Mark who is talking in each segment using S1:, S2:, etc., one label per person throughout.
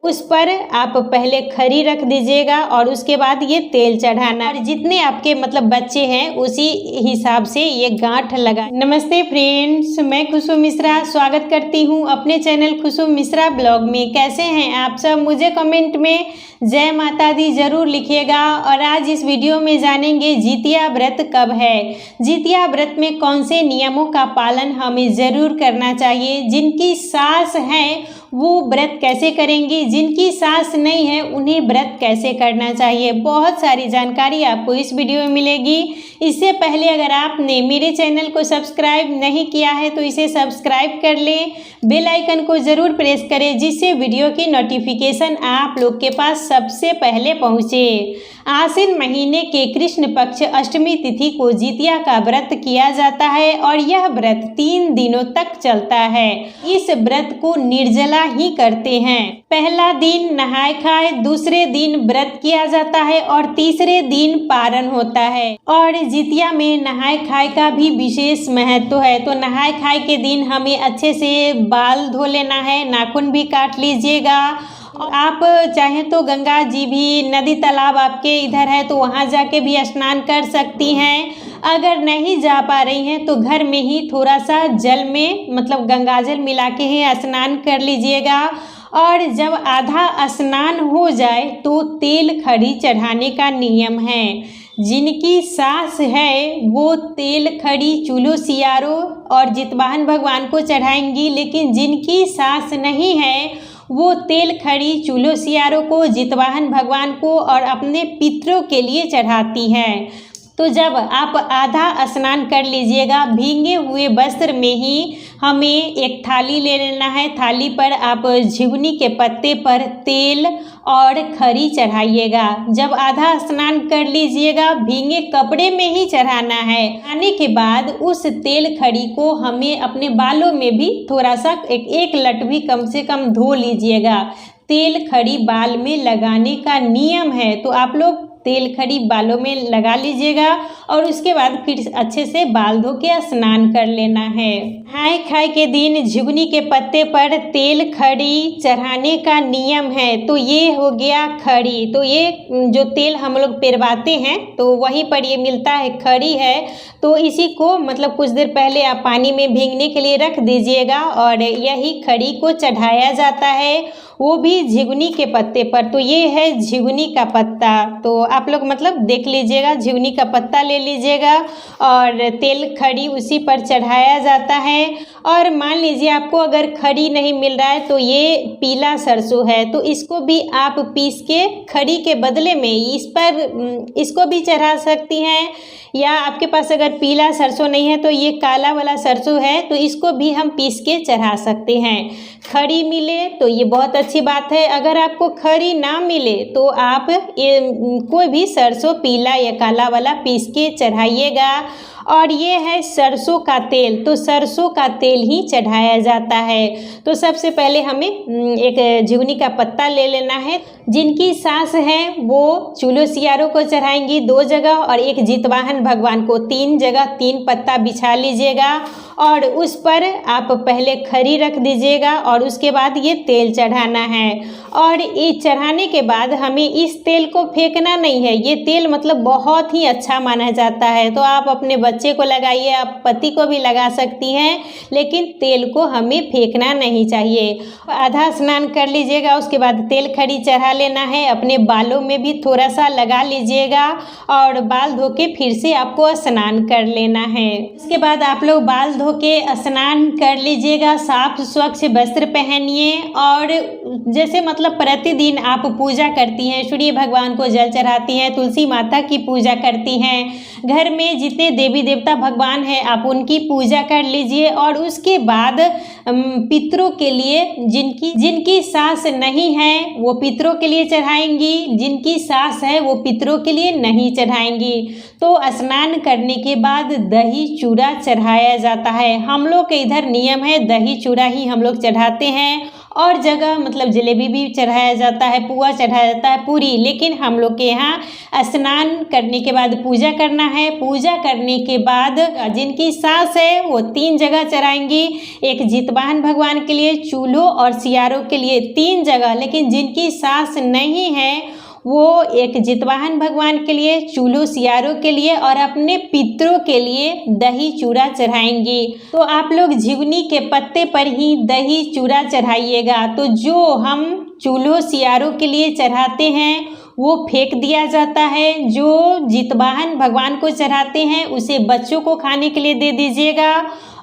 S1: उस पर आप पहले खरी रख दीजिएगा और उसके बाद ये तेल चढ़ाना और जितने आपके मतलब बच्चे हैं उसी हिसाब से ये गांठ लगा। नमस्ते फ्रेंड्स, मैं खुशबू मिश्रा स्वागत करती हूँ अपने चैनल खुशबू मिश्रा ब्लॉग में। कैसे हैं आप सब? मुझे कमेंट में जय माता दी जरूर लिखिएगा। और आज इस वीडियो में जानेंगे जितिया व्रत कब है, जितिया व्रत में कौन से नियमों का पालन हमें ज़रूर करना चाहिए, जिनकी सास है वो व्रत कैसे करेंगी, जिनकी सास नहीं है उन्हें व्रत कैसे करना चाहिए। बहुत सारी जानकारी आपको इस वीडियो में मिलेगी। इससे पहले अगर आपने मेरे चैनल को सब्सक्राइब नहीं किया है तो इसे सब्सक्राइब कर लें, बेल आइकन को ज़रूर प्रेस करें जिससे वीडियो की नोटिफिकेशन आप लोग के पास सबसे पहले पहुँचे। आश्विन महीने के कृष्ण पक्ष अष्टमी तिथि को जितिया का व्रत किया जाता है और यह व्रत 3 दिनों तक चलता है। इस व्रत को निर्जला ही करते हैं। पहला दिन नहाय खाए, दूसरे दिन व्रत किया जाता है और तीसरे दिन पारण होता है। और जितिया में नहाय खाए का भी विशेष महत्व है। तो नहाय खाए के दिन हमें अच्छे से बाल धो लेना है, नाखून भी काट लीजिएगा। आप चाहें तो गंगा जी भी, नदी तालाब आपके इधर है तो वहाँ जाके भी स्नान कर सकती हैं। अगर नहीं जा पा रही हैं तो घर में ही थोड़ा सा जल में मतलब गंगा जल मिला के ही स्नान कर लीजिएगा। और जब आधा स्नान हो जाए तो तेल खड़ी चढ़ाने का नियम है। जिनकी सास है वो तेल खड़ी चूल्हो सियारो और जितवाहन भगवान को चढ़ाएंगी, लेकिन जिनकी सास नहीं है वो तेल खड़ी चूल्हो सियारों को, जितवाहन भगवान को और अपने पितरों के लिए चढ़ाती हैं। तो जब आप आधा स्नान कर लीजिएगा, भीगे हुए वस्त्र में ही हमें एक थाली ले लेना है। थाली पर आप झिगुनी के पत्ते पर तेल और खरी चढ़ाइएगा। जब आधा स्नान कर लीजिएगा, भीगे कपड़े में ही चढ़ाना है। आने के बाद उस तेल खड़ी को हमें अपने बालों में भी थोड़ा सा एक लट भी कम से कम धो लीजिएगा। तेल खड़ी बाल में लगाने का नियम है, तो आप लोग तेल खड़ी बालों में लगा लीजिएगा और उसके बाद फिर अच्छे से बाल धो के स्नान कर लेना है। नहाय खाए के दिन झिगुनी के पत्ते पर तेल खड़ी चढ़ाने का नियम है। तो ये हो गया खड़ी। तो ये जो तेल हम लोग पेरवाते हैं तो वहीं पर ये मिलता है, खड़ी है। तो इसी को मतलब कुछ देर पहले आप पानी में भीगने के लिए रख दीजिएगा और यही खड़ी को चढ़ाया जाता है, वो भी झिगुनी के पत्ते पर। तो ये है झिगुनी का पत्ता। तो आप लोग मतलब देख लीजिएगा, झिगुनी का पत्ता ले लीजिएगा और तेल खड़ी उसी पर चढ़ाया जाता है। और मान लीजिए आपको अगर खड़ी नहीं मिल रहा है तो ये पीला सरसों है, तो इसको भी आप पीस के खड़ी के बदले में इस पर इसको भी चढ़ा सकती हैं। या आपके पास अगर पीला सरसों नहीं है तो ये काला वाला सरसों है, तो इसको भी हम पीस के चढ़ा सकते हैं। खड़ी मिले तो ये बहुत अच्छी बात है। अगर आपको खड़ी ना मिले तो आप कोई भी सरसों पीला या काला वाला पीस के चढ़ाइएगा। और ये है सरसों का तेल, तो सरसों का तेल ही चढ़ाया जाता है। तो सबसे पहले हमें एक झिगुनी का पत्ता ले लेना है। जिनकी सास है वो चूल्हो सियारों को चढ़ाएंगी 2 जगह और एक जितवाहन भगवान को 3 जगह 3 पत्ता बिछा लीजिएगा और उस पर आप पहले खरी रख दीजिएगा और उसके बाद ये तेल चढ़ाना है। और ये चढ़ाने के बाद हमें इस तेल को फेंकना नहीं है। ये तेल मतलब बहुत ही अच्छा माना जाता है। तो आप अपने बच्चे को लगाइए, आप पति को भी लगा सकती हैं, लेकिन तेल को हमें फेंकना नहीं चाहिए। आधा स्नान कर लीजिएगा, उसके बाद तेल खड़ी चढ़ा लेना है। अपने बालों में भी थोड़ा सा लगा लीजिएगा और बाल धो के फिर से आपको स्नान कर लेना है। इसके बाद आप लोग बाल धो के स्नान कर लीजिएगा, साफ स्वच्छ वस्त्र पहनिए। और जैसे मतलब प्रतिदिन आप पूजा करती हैं, सूर्य भगवान को जल चढ़ाती हैं, तुलसी माता की पूजा करती हैं, घर में जितने देवी देवता भगवान हैं आप उनकी पूजा कर लीजिए। और उसके बाद पितरों के लिए जिनकी सास नहीं है वो पितरों के लिए चढ़ाएंगी, जिनकी सास है वो पितरों के लिए नहीं चढ़ाएंगी। तो स्नान करने के बाद दही चूड़ा चढ़ाया जाता है। हम लोग के इधर नियम है दही चूड़ा ही हम लोग चढ़ाते हैं। और जगह मतलब जलेबी भी चढ़ाया जाता है, पुआ चढ़ाया जाता है, पूरी। लेकिन हम लोग के यहाँ स्नान करने के बाद पूजा करना है। पूजा करने के बाद जिनकी सास है वो 3 जगह चढ़ाएंगी, एक जितवाहन भगवान के लिए, चूल्हों और सियारों के लिए 3 जगह। लेकिन जिनकी सास नहीं है वो एक जितवाहन भगवान के लिए, चूल्हों सियारों के लिए और अपने पितरों के लिए दही चूड़ा चढ़ाएंगी। तो आप लोग झिगुनी के पत्ते पर ही दही चूड़ा चढ़ाइएगा। तो जो हम चूल्हों सियारों के लिए चढ़ाते हैं वो फेंक दिया जाता है, जो जितवाहन भगवान को चढ़ाते हैं उसे बच्चों को खाने के लिए दे दीजिएगा,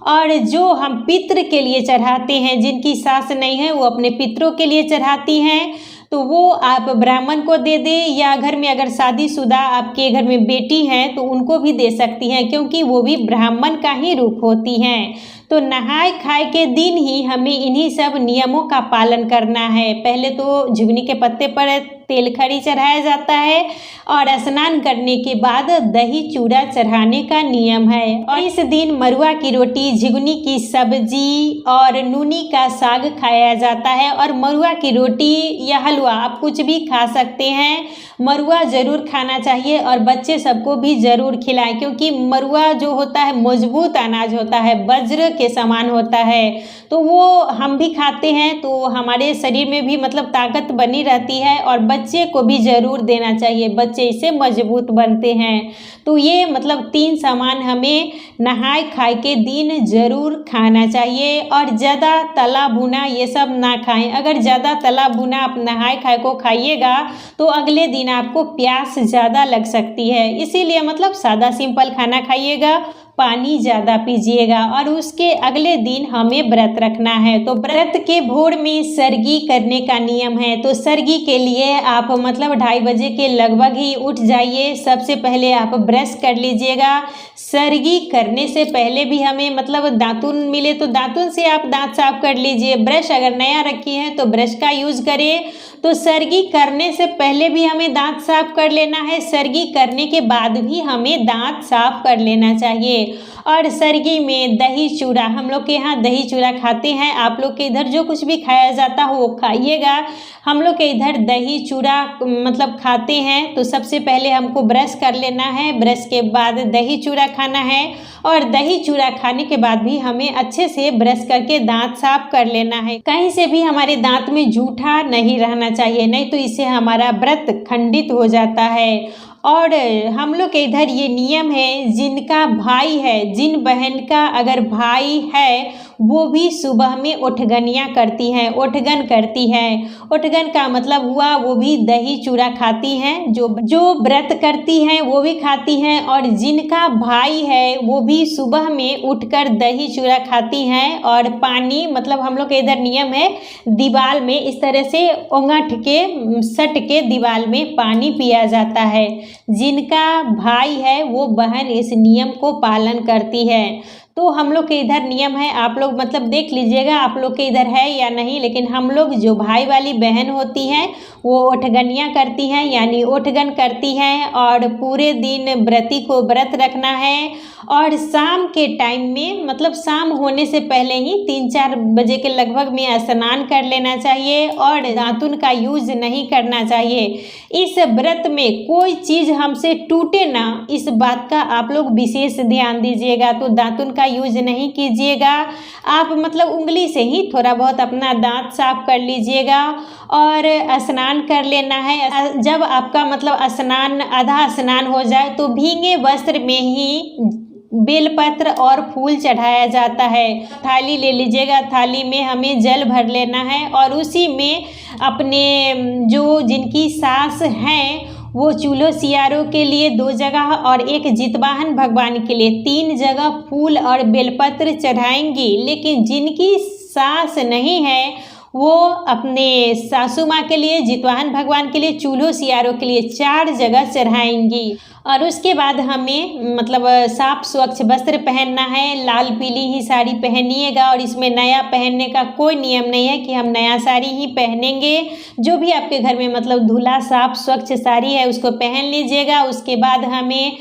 S1: और जो हम पितृ के लिए चढ़ाते हैं, जिनकी सास नहीं है वो अपने पितरों के लिए चढ़ाती हैं, तो वो आप ब्राह्मण को दे दें, या घर में अगर शादीशुदा आपके घर में बेटी हैं तो उनको भी दे सकती हैं, क्योंकि वो भी ब्राह्मण का ही रूप होती हैं। तो नहाय खाए के दिन ही हमें इन्हीं सब नियमों का पालन करना है। पहले तो झिगुनी के पत्ते पर तेल खड़ी चढ़ाया जाता है और स्नान करने के बाद दही चूड़ा चढ़ाने का नियम है। और इस दिन मरुआ की रोटी, झिगुनी की सब्जी और नूनी का साग खाया जाता है। और मरुआ की रोटी या हलवा आप कुछ भी खा सकते हैं, मरुआ ज़रूर खाना चाहिए और बच्चे सबको भी ज़रूर खिलाएं, क्योंकि मरुआ जो होता है मजबूत अनाज होता है, वज्र के समान होता है। तो वो हम भी खाते हैं तो हमारे शरीर में भी मतलब ताकत बनी रहती है, और बच्चे को भी ज़रूर देना चाहिए, बच्चे इससे मजबूत बनते हैं। तो ये मतलब 3 सामान हमें नहाय खाए के दिन ज़रूर खाना चाहिए। और ज़्यादा तला भुना ये सब ना खाएं। अगर ज़्यादा तला भुना आप नहाय खाए को खाइएगा तो अगले दिन आपको प्यास ज़्यादा लग सकती है। इसीलिए मतलब सादा सिंपल खाना खाइएगा, पानी ज़्यादा पीजिएगा। और उसके अगले दिन हमें व्रत रखना है। तो व्रत के भोर में सरगी करने का नियम है। तो सरगी के लिए आप मतलब 2:30 बजे के लगभग ही उठ जाइए। सबसे पहले आप ब्रश कर लीजिएगा। सरगी करने से पहले भी हमें मतलब दातुन मिले तो दातुन से आप दांत साफ कर लीजिए। ब्रश अगर नया रखी है तो ब्रश का यूज़ करें। तो सरगी करने से पहले भी हमें दांत साफ कर लेना है, सरगी करने के बाद भी हमें दांत साफ कर लेना चाहिए। और सरगी में दही चूड़ा, हम लोग के यहाँ दही चूड़ा खाते हैं, आप लोग के इधर जो कुछ भी खाया जाता हो वो खाइएगा। हम लोग के इधर दही चूड़ा मतलब खाते हैं। तो सबसे पहले हमको ब्रश कर लेना है, ब्रश के बाद दही चूड़ा खाना है, और दही चूड़ा खाने के बाद भी हमें अच्छे से ब्रश करके दांत साफ कर लेना है। कहीं से भी हमारे दांत में जूठा नहीं रहना चाहिए, नहीं तो इससे हमारा व्रत खंडित हो जाता है। और हम लोग के इधर ये नियम है, जिनका भाई है, जिन बहन का अगर भाई है वो भी सुबह में ओठगनिया करती हैं, ओठगन करती हैं। ओठगन का मतलब हुआ वो भी दही चूड़ा खाती हैं, जो व्रत करती हैं वो भी खाती हैं। और जिनका भाई है वो भी सुबह में उठकर दही चूड़ा खाती हैं। और पानी मतलब हम लोग के इधर नियम है, दीवार में इस तरह से ओंगठ के सट के दीवार में पानी पिया जाता है। जिनका भाई है वो बहन इस नियम को पालन करती है। तो हम लोग के इधर नियम है, आप लोग मतलब देख लीजिएगा आप लोग के इधर है या नहीं। लेकिन हम लोग जो भाई वाली बहन होती हैं वो ओठगनिया करती हैं, यानी ओठगन करती हैं। और पूरे दिन व्रती को व्रत रखना है। और शाम के टाइम में मतलब शाम होने से पहले ही 3-4 बजे के लगभग में स्नान कर लेना चाहिए, और दातुन का यूज नहीं करना चाहिए। इस व्रत में कोई चीज़ हमसे टूटे ना, इस बात का आप लोग विशेष ध्यान दीजिएगा। तो दातुन का यूज नहीं कीजिएगा, आप मतलब उंगली से ही थोड़ा बहुत अपना दांत साफ कर लीजिएगा और स्नान कर लेना है। जब आपका मतलब स्नान आधा स्नान हो जाए तो भीगे वस्त्र में ही बेलपत्र और फूल चढ़ाया जाता है। थाली ले लीजिएगा, थाली में हमें जल भर लेना है, और उसी में अपने जो जिनकी सास हैं वो चूल्हों सियारों के लिए 2 जगह और एक जितवाहन भगवान के लिए 3 जगह फूल और बेलपत्र चढ़ाएंगी। लेकिन जिनकी सास नहीं है वो अपने सासू माँ के लिए, जितवाहन भगवान के लिए, चूल्हों सियारों के लिए 4 जगह चढ़ाएंगी। और उसके बाद हमें मतलब साफ स्वच्छ वस्त्र पहनना है, लाल पीली ही साड़ी पहनिएगा। और इसमें नया पहनने का कोई नियम नहीं है कि हम नया साड़ी ही पहनेंगे। जो भी आपके घर में मतलब धुला साफ स्वच्छ साड़ी है उसको पहन लीजिएगा। उसके बाद हमें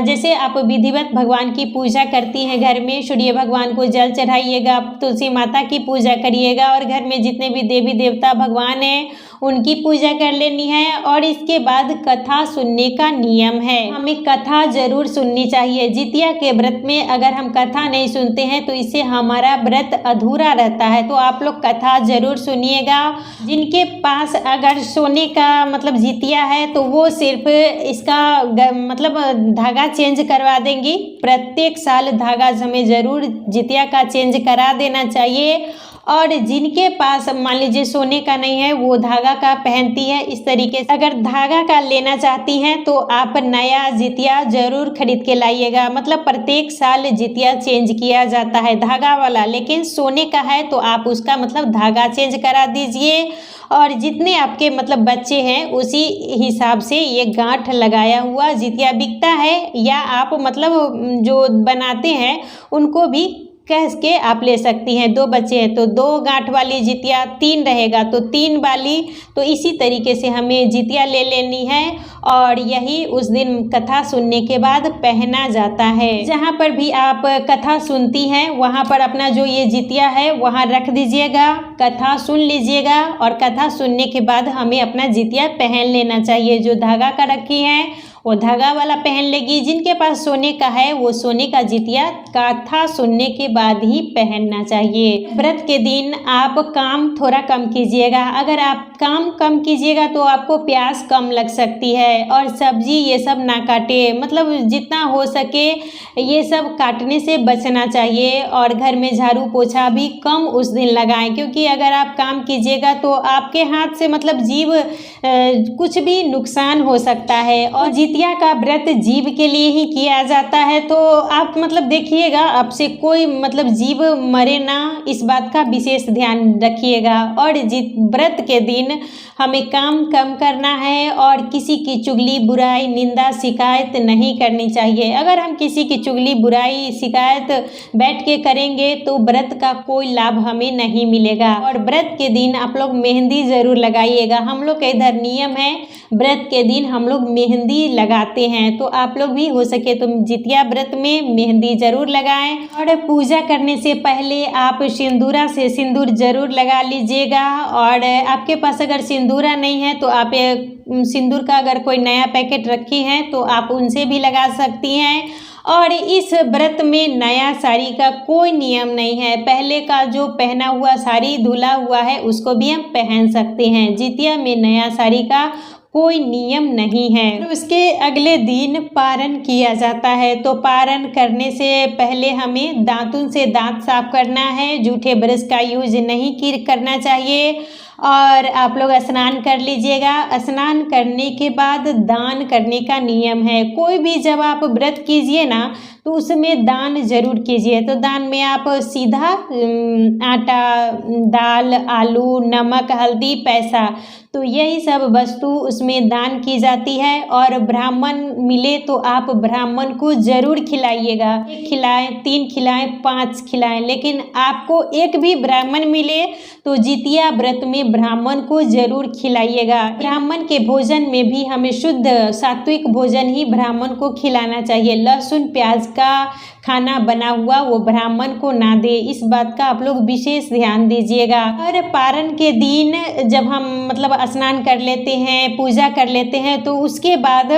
S1: जैसे आप विधिवत भगवान की पूजा करती हैं घर में, सूर्य भगवान को जल चढ़ाइएगा, तुलसी माता की पूजा करिएगा और घर में जितने भी देवी देवता भगवान हैं उनकी पूजा कर लेनी है। और इसके बाद कथा सुनने का नियम है, हमें कथा जरूर सुननी चाहिए। जितिया के व्रत में अगर हम कथा नहीं सुनते हैं तो इससे हमारा व्रत अधूरा रहता है। तो आप लोग कथा जरूर सुनिएगा। जिनके पास अगर सोने का मतलब जितिया है तो वो सिर्फ इसका मतलब धागा चेंज करवा देंगी। प्रत्येक साल धागा हमें जरूर जितिया का चेंज करा देना चाहिए। और जिनके पास मान लीजिए सोने का नहीं है वो धागा का पहनती है। इस तरीके से अगर धागा का लेना चाहती हैं तो आप नया जितिया जरूर खरीद के लाइएगा। मतलब प्रत्येक साल जितिया चेंज किया जाता है धागा वाला, लेकिन सोने का है तो आप उसका मतलब धागा चेंज करा दीजिए। और जितने आपके मतलब बच्चे हैं उसी हिसाब से ये गांठ लगाया हुआ जितिया बिकता है, या आप मतलब जो बनाते हैं उनको भी कह के आप ले सकती हैं। 2 बच्चे हैं तो 2 गांठ वाली जितिया, 3 रहेगा तो 3 वाली। तो इसी तरीके से हमें जितिया ले लेनी है और यही उस दिन कथा सुनने के बाद पहना जाता है। जहाँ पर भी आप कथा सुनती हैं वहाँ पर अपना जो ये जितिया है वहाँ रख दीजिएगा, कथा सुन लीजिएगा और कथा सुनने के बाद हमें अपना जितिया पहन लेना चाहिए। जो धागा का रखी है वो धागा वाला पहन लेगी, जिनके पास सोने का है वो सोने का जितिया कथा सुनने के बाद ही पहनना चाहिए। व्रत के दिन आप काम थोड़ा कम कीजिएगा। अगर आप काम कम कीजिएगा तो आपको प्यास कम लग सकती है। और सब्जी ये सब ना काटे, मतलब जितना हो सके ये सब काटने से बचना चाहिए। और घर में झाड़ू पोछा भी कम उस दिन लगाएं, क्योंकि अगर आप काम कीजिएगा तो आपके हाथ से मतलब जीव कुछ भी नुकसान हो सकता है। और जितिया का व्रत जीव के लिए ही किया जाता है, तो आप मतलब देखिएगा आपसे कोई मतलब जीव मरे ना, इस बात का विशेष ध्यान रखिएगा। और व्रत के दिन हमें काम कम करना है और किसी की चुगली बुराई निंदा शिकायत नहीं करनी चाहिए। अगर हम किसी की चुगली बुराई शिकायत बैठ के करेंगे तो व्रत का कोई लाभ हमें नहीं मिलेगा। और व्रत के दिन आप लोग मेहंदी ज़रूर लगाइएगा। हम लोग का इधर नियम है, व्रत के दिन हम लोग मेहंदी लगाते हैं, तो आप लोग भी हो सके तो जितिया व्रत में मेहंदी जरूर लगाएं। और पूजा करने से पहले आप सिंदूरा से सिंदूर जरूर लगा लीजिएगा। और आपके पास अगर सिंदूरा नहीं है तो आप सिंदूर का अगर कोई नया पैकेट रखी है तो आप उनसे भी लगा सकती हैं। और इस व्रत में नया साड़ी का कोई नियम नहीं है। पहले का जो पहना हुआ साड़ी धुला हुआ है उसको भी हम पहन सकते हैं। जितिया में नया साड़ी का कोई नियम नहीं है। उसके अगले दिन पारण किया जाता है। तो पारण करने से पहले हमें दातुन से दांत साफ करना है। जूठे ब्रश का यूज नहीं करना चाहिए। और आप लोग स्नान कर लीजिएगा। स्नान करने के बाद दान करने का नियम है। कोई भी जब आप व्रत कीजिए ना तो उसमें दान जरूर कीजिए। तो दान में आप सीधा आटा, दाल, आलू, नमक, हल्दी, पैसा, तो यही सब वस्तु उसमें दान की जाती है। और ब्राह्मण मिले तो आप ब्राह्मण को जरूर खिलाइएगा। 1 खिलाएं, 3 खिलाएं, 5 खिलाएं, लेकिन आपको एक भी ब्राह्मण मिले तो जितिया व्रत में ब्राह्मण को जरूर खिलाइएगा। ब्राह्मण के भोजन में भी हमें शुद्ध सात्विक भोजन ही ब्राह्मण को खिलाना चाहिए। लहसुन प्याज का खाना बना हुआ वो ब्राह्मण को ना दे, इस बात का आप लोग विशेष ध्यान दीजिएगा। और पारण के दिन जब हम मतलब स्नान कर लेते हैं, पूजा कर लेते हैं, तो उसके बाद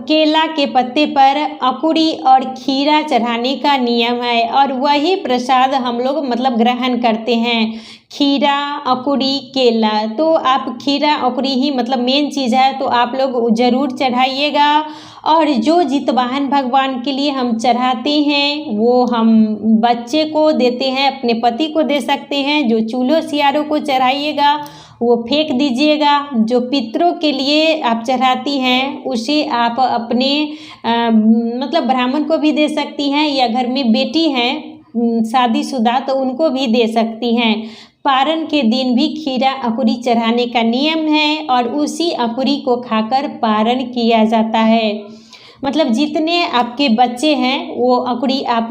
S1: केला के पत्ते पर अकुड़ी और खीरा चढ़ाने का नियम है। और वही प्रसाद हम लोग मतलब ग्रहण करते हैं। खीरा, अकुड़ी, केला, तो आप खीरा अकुड़ी ही मतलब मेन चीज़ है, तो आप लोग ज़रूर चढ़ाइएगा। और जो जितवाहन भगवान के लिए हम चढ़ाते हैं वो हम बच्चे को देते हैं, अपने पति को दे सकते हैं। जो चूल्हो सियारों को चढ़ाइएगा वो फेंक दीजिएगा। जो पितरों के लिए आप चढ़ाती हैं उसे आप अपने मतलब ब्राह्मण को भी दे सकती हैं, या घर में बेटी हैं शादीशुदा तो उनको भी दे सकती हैं। पारण के दिन भी खीरा अकुड़ी चढ़ाने का नियम है और उसी अकुड़ी को खाकर पारण किया जाता है। मतलब जितने आपके बच्चे हैं वो अकुड़ी आप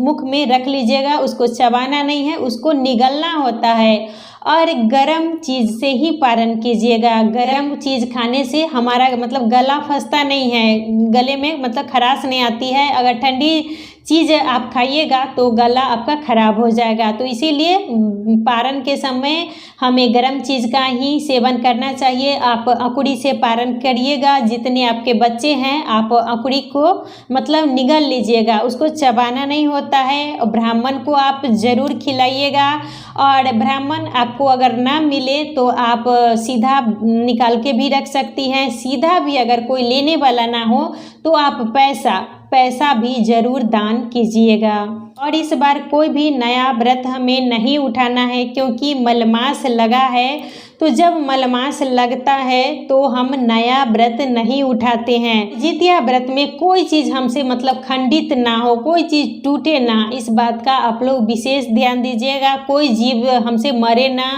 S1: मुख में रख लीजिएगा, उसको चबाना नहीं है, उसको निगलना होता है। और गरम चीज़ से ही पारण कीजिएगा। गरम चीज़ खाने से हमारा मतलब गला फंसता नहीं है, गले में मतलब खराश नहीं आती है। अगर ठंडी चीज़ आप खाइएगा तो गला आपका खराब हो जाएगा। तो इसीलिए पारण के समय हमें गर्म चीज़ का ही सेवन करना चाहिए। आप अकुड़ी से पारण करिएगा। जितने आपके बच्चे हैं आप अकुड़ी को मतलब निगल लीजिएगा, उसको चबाना नहीं होता है। और ब्राह्मण को आप ज़रूर खिलाइएगा। और ब्राह्मण आपको अगर ना मिले तो आप सीधा निकाल के भी रख सकती हैं। सीधा भी अगर कोई लेने वाला ना हो तो आप पैसा भी ज़रूर दान कीजिएगा। और इस बार कोई भी नया व्रत हमें नहीं उठाना है, क्योंकि मलमास लगा है। तो जब मलमास लगता है तो हम नया व्रत नहीं उठाते हैं। जितिया व्रत में कोई चीज़ हमसे मतलब खंडित ना हो, कोई चीज़ टूटे ना, इस बात का आप लोग विशेष ध्यान दीजिएगा। कोई जीव हमसे मरे ना,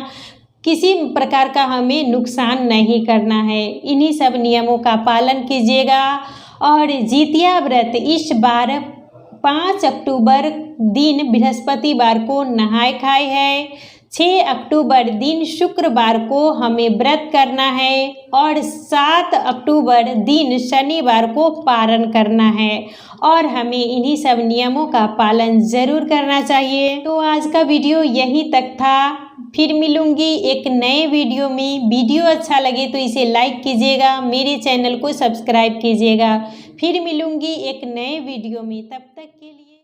S1: किसी प्रकार का हमें नुकसान नहीं करना है। इन्हीं सब नियमों का पालन कीजिएगा। और जितिया व्रत इस बार 5 अक्टूबर दिन बृहस्पतिवार को नहाय खाए है। 6 अक्टूबर दिन शुक्रवार को हमें व्रत करना है। और 7 अक्टूबर दिन शनिवार को पारण करना है। और हमें इन्हीं सब नियमों का पालन ज़रूर करना चाहिए। तो आज का वीडियो यहीं तक था। फिर मिलूंगी एक नए वीडियो में। वीडियो अच्छा लगे तो इसे लाइक कीजिएगा, मेरे चैनल को सब्सक्राइब कीजिएगा। फिर मिलूंगी एक नए वीडियो में, तब तक के लिए।